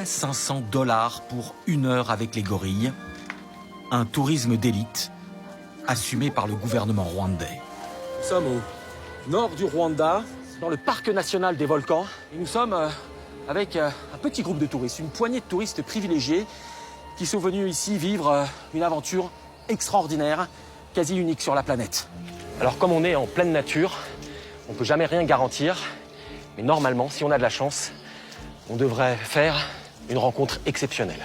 $1500 pour 1 heure avec les gorilles. Un tourisme d'élite assumé par le gouvernement rwandais. Nous sommes au nord du Rwanda, dans le parc national des volcans. Et nous sommes avec un petit groupe de touristes, une poignée de touristes privilégiés qui sont venus ici vivre une aventure extraordinaire, quasi unique sur la planète. Alors comme on est en pleine nature, on ne peut jamais rien garantir, mais normalement, si on a de la chance, on devrait faire une rencontre exceptionnelle.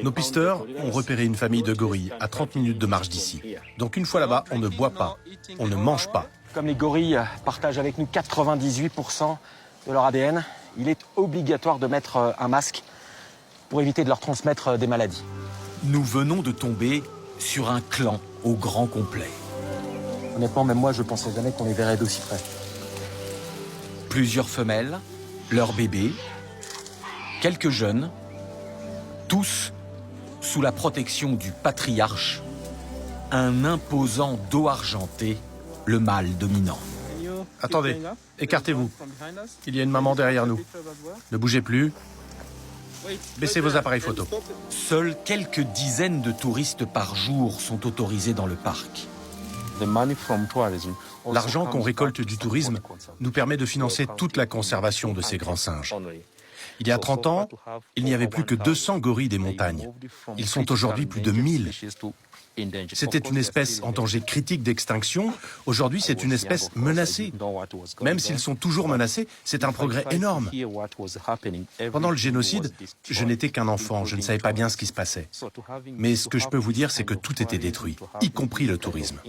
Nos pisteurs ont repéré une famille de gorilles à 30 minutes de marche d'ici. Donc une fois là-bas, on ne boit pas, on ne mange pas. Comme les gorilles partagent avec nous 98% de leur ADN, il est obligatoire de mettre un masque pour éviter de leur transmettre des maladies. Nous venons de tomber sur un clan au grand complet. Honnêtement, même moi, je pensais jamais qu'on les verrait d'aussi près. Plusieurs femelles, leurs bébés, quelques jeunes, tous sous la protection du patriarche, un imposant dos argenté, le mâle dominant. Attendez, écartez-vous. Il y a une maman derrière nous. Ne bougez plus. Baissez vos appareils photo. Seuls quelques dizaines de touristes par jour sont autorisés dans le parc. L'argent qu'on récolte du tourisme nous permet de financer toute la conservation de ces grands singes. Il y a 30 ans, il n'y avait plus que 200 gorilles des montagnes. Ils sont aujourd'hui plus de 1000. C'était une espèce en danger critique d'extinction. Aujourd'hui, c'est une espèce menacée. Même s'ils sont toujours menacés, c'est un progrès énorme. Pendant le génocide, je n'étais qu'un enfant, je ne savais pas bien ce qui se passait. Mais ce que je peux vous dire, c'est que tout était détruit, y compris le tourisme.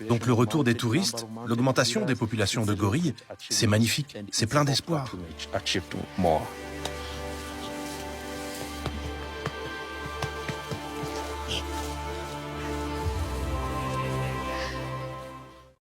Donc le retour des touristes, l'augmentation des populations de gorilles, c'est magnifique, c'est plein d'espoir.